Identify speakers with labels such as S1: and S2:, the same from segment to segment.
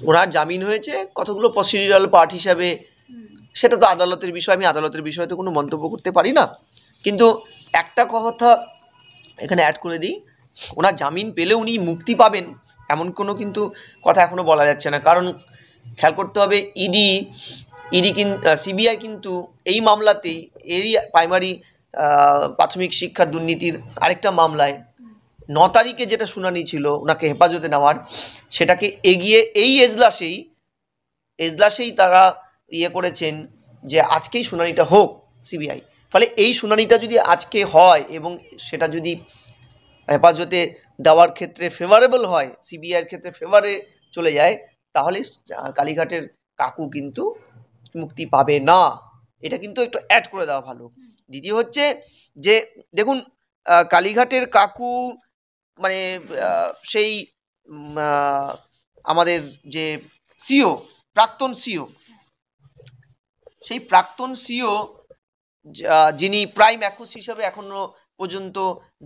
S1: ওনার জামিন হয়েছে কতগুলো প্রসিডিউরাল পার্ট হিসাবে, সেটা তো আদালতের বিষয়, আমি আদালতের বিষয়ে তো কোনো মন্তব্য করতে পারি না। কিন্তু একটা কথা এখানে অ্যাড করে দিই, ওনার জামিন পেলে উনি মুক্তি পাবেন এমন কোনো কিন্তু কথা এখনও বলা যাচ্ছে না। কারণ খেয়াল করতে হবে, ইডি সিবিআই কিন্তু এই মামলাতেই, এরই প্রাইমারি প্রাথমিক শিক্ষার দুর্নীতির আরেকটা মামলায় 9 তারিখে যেটা শুনানি ছিল ওনাকে হেফাজতে নেওয়ার, সেটাকে এগিয়ে এই এজলাসেই তারা করেছেন যে আজকেই শুনানিটা হোক সিবিআই। ফলে এই শুনানিটা যদি আজকে হয় এবং সেটা যদি হেফাজতে দেওয়ার ক্ষেত্রে ফেভারেবল হয়, সিবিআইয়ের ক্ষেত্রে ফেভারে চলে যায়, তাহলে কালীঘাটের কাকু কিন্তু মুক্তি পাবে না। এটা কিন্তু একটু অ্যাড করে দেওয়া ভালো। দ্বিতীয় হচ্ছে যে দেখুন, কালীঘাটের কাকু মানে সেই আমাদের যে সিও, প্রাক্তন সিও, সেই প্রাক্তন সিও যিনি প্রাইম অ্যাকুজ হিসাবে এখনো পর্যন্ত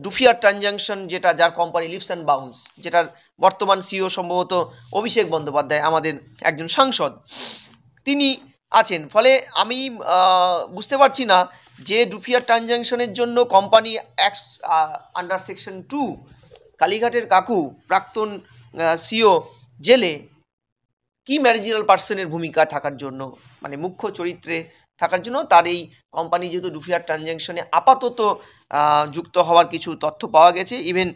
S1: ডুফিয়ার ট্রানজাকশন, যেটা যার কোম্পানি লিভস অ্যান্ড বাউন্স, যেটার বর্তমান সিও সম্ভবত অভিষেক বন্দ্যোপাধ্যায়, আমাদের একজন সাংসদ, তিনি আছেন। ফলে আমি বুঝতে পারছি না যে ডুফিয়ার ট্রানজাকশনের জন্য কোম্পানি অ্যাক্টস আন্ডার সেকশন 2, কালীঘাটের কাকু প্রাক্তন সিও জেলে কি ম্যানেজারাল পার্সনের ভূমিকা থাকার জন্য, মানে মুখ্য চরিত্রে থাকার জন্য, তার এই কোম্পানি যেহেতু ডুফিয়ার ট্রানজাকশনে আপাতত যুক্ত হওয়ার কিছু তথ্য পাওয়া গেছে। ইভেন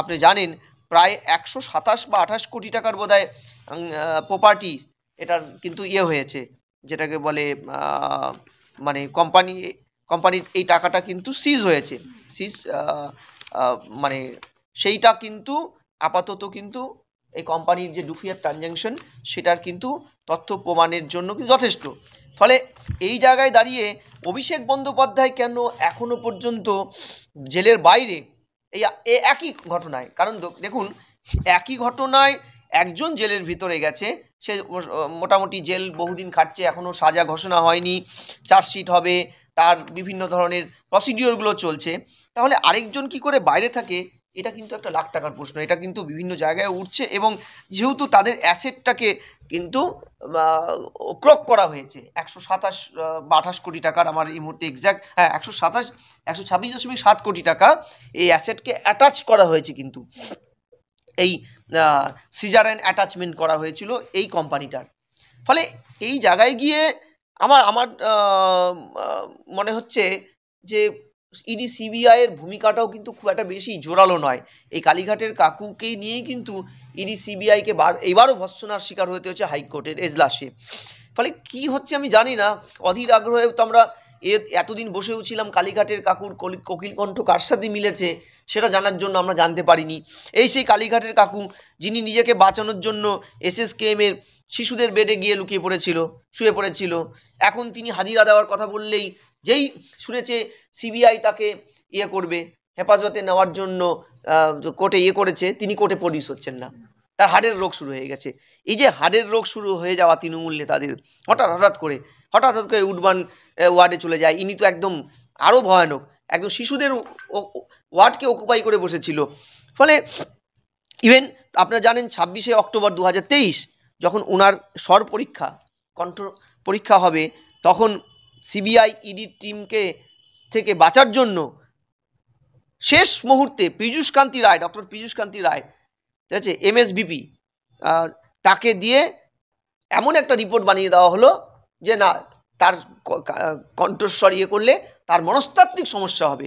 S1: আপনি জানেন প্রায় 127 বা 28 কোটি টাকার বোধহয় প্রপার্টি এটার কিন্তু হয়েছে, যেটাকে বলে মানে কোম্পানির এই টাকাটা কিন্তু সিজ হয়েছে। মানে সেইটা কিন্তু আপাতত কিন্তু এই কোম্পানির যে ডুফিয়ার ট্রানজাকশন, সেটার কিন্তু তথ্য প্রমাণের জন্য কিন্তু যথেষ্ট। ফলে এই জায়গায় দাঁড়িয়ে অভিষেক বন্দ্যোপাধ্যায় কেন এখনো পর্যন্ত জেলের বাইরে এই একই ঘটনায়, কারণ দেখুন একই ঘটনায় একজন জেলের ভিতরে গেছে, সে মোটামুটি জেল বহুদিন খাটছে, এখনো সাজা ঘোষণা হয়নি, চার্জশিট হবে, তার বিভিন্ন ধরনের প্রসিডিওরগুলো চলছে, তাহলে আরেকজন কি করে বাইরে থাকে? এটা কিন্তু একটা লাখ টাকার প্রশ্ন। এটা কিন্তু বিভিন্ন জায়গায় উঠছে, এবং যেহেতু তাদের অ্যাসেটটাকে কিন্তু ক্রক করা হয়েছে 127 বা 28 কোটি টাকার, আমার এই মুহূর্তে এক্স্যাক্ট, হ্যাঁ 126.7 কোটি টাকা এই অ্যাসেটকে অ্যাটাচ করা হয়েছে, কিন্তু এই সিজার অ্যান্ড অ্যাটাচমেন্ট করা হয়েছিল এই কোম্পানিটার। ফলে এই জায়গায় গিয়ে আমার মনে হচ্ছে যে ইডি সিবিআইয়ের ভূমিকাটাও কিন্তু খুব একটা বেশি জোরালো নয়। এই কালীঘাটের কাকুকেই নিয়েই কিন্তু ইডি সিবিআইকে এবারও ভৎসনার শিকার হতে হচ্ছে হাইকোর্টের এজলাসে। ফলে কি হচ্ছে আমি জানি না, অধীর আগ্রহে তো আমরা এতদিন বসেও ছিলাম কালীঘাটের কাকুর কোকিল কণ্ঠ কার সাথে মিলেছে সেটা জানার জন্য, আমরা জানতে পারিনি। এই সেই কালীঘাটের কাকু যিনি নিজেকে বাঁচানোর জন্য এসএসকেএমের শিশুদের বেডে গিয়ে শুয়ে পড়েছিল, এখন তিনি হাজিরা দেওয়ার কথা বললেই যেই শুনেছে সিবিআই তাকে করবে, হেফাজতে নেওয়ার জন্য কোর্টে করেছে, তিনি কোর্টে প্রডিউস হচ্ছেন না, তার হার্টের রোগ শুরু হয়ে গেছে। এই যে হার্টের রোগ শুরু হয়ে যাওয়া তৃণমূল নেতাদের, হঠাৎ করে উডবান ওয়ার্ডে চলে যায়, ইনি তো একদম আরও ভয়ানক, একদম শিশুদের ওয়ার্ডকে অকুপাই করে বসেছিল। ফলে ইভেন আপনারা জানেন 26শে অক্টোবর 2023 যখন ওনার স্বর পরীক্ষা, কণ্ঠ পরীক্ষা হবে, তখন সিবিআই ইডি টিমকে থেকে বাঁচার জন্য শেষ মুহূর্তে ডক্টর পীযূষ কান্তি রায়, ঠিক আছে, এমএসবিপি, তাকে দিয়ে এমন একটা রিপোর্ট বানিয়ে দেওয়া হলো যে না, তার কণ্ঠস্বর করলে তার মনস্তাত্ত্বিক সমস্যা হবে।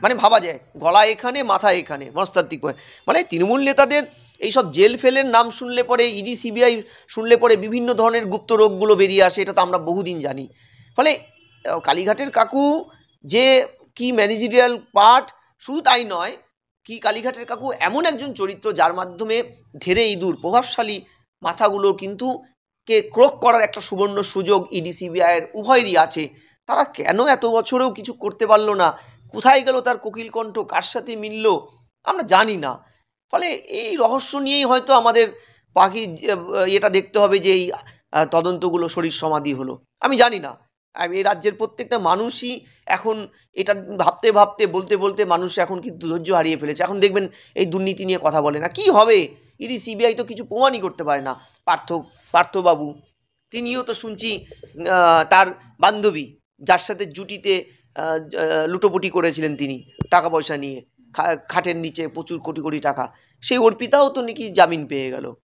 S1: মানে ভাবা যায়, গলা এখানে, মাথা এখানে, মনস্তাত্ত্বিক, মানে তৃণমূল নেতাদের এইসব জেল ফেলের নাম শুনলে পরে, ইডি সিবিআই শুনলে পরে বিভিন্ন ধরনের গুপ্ত রোগগুলো বেরিয়ে আসে, এটা তো আমরা বহুদিন জানি। ফলে কালীঘাটের কাকু যে কি ম্যানেজেরিয়াল পার্ট, শুধু তাই নয়, কি কালীঘাটের কাকু এমন একজন চরিত্র যার মাধ্যমে ধীরে ইঁদুর প্রভাবশালী মাথাগুলো কিন্তু কে ক্রোক করার একটা সুবর্ণ সুযোগ ইডি সিবিআইয়ের উভয়েরই আছে। তারা কেন এত বছরেও কিছু করতে পারলো না? কোথায় গেল তার কোকিল কণ্ঠ, কার সাথে মিলল আমরা জানি না। ফলে এই রহস্য নিয়েই হয়তো আমাদের বাকি এটা দেখতে হবে যে এই তদন্তগুলো শরীর সমাধি হলো, আমি জানি না। এই রাজ্যের প্রত্যেকটা মানুষই এখন এটা বলতে মানুষ এখন কিন্তু ধৈর্য হারিয়ে ফেলেছে। এখন দেখবেন এই দুর্নীতি নিয়ে কথা বলে না, কি হবে ইডি সিবিআই তো কিছু প্রমাণই করতে পারে না। পার্থবাবু তিনিও তো শুনছি তার বান্ধবী যার সাথে জুটিতে লুটোপুটি করেছিলেন তিনি টাকা পয়সা নিয়ে, খাটের নিচে প্রচুর কোটি কোটি টাকা, সেই অর্পিতাও তো নাকি জামিন পেয়ে গেল।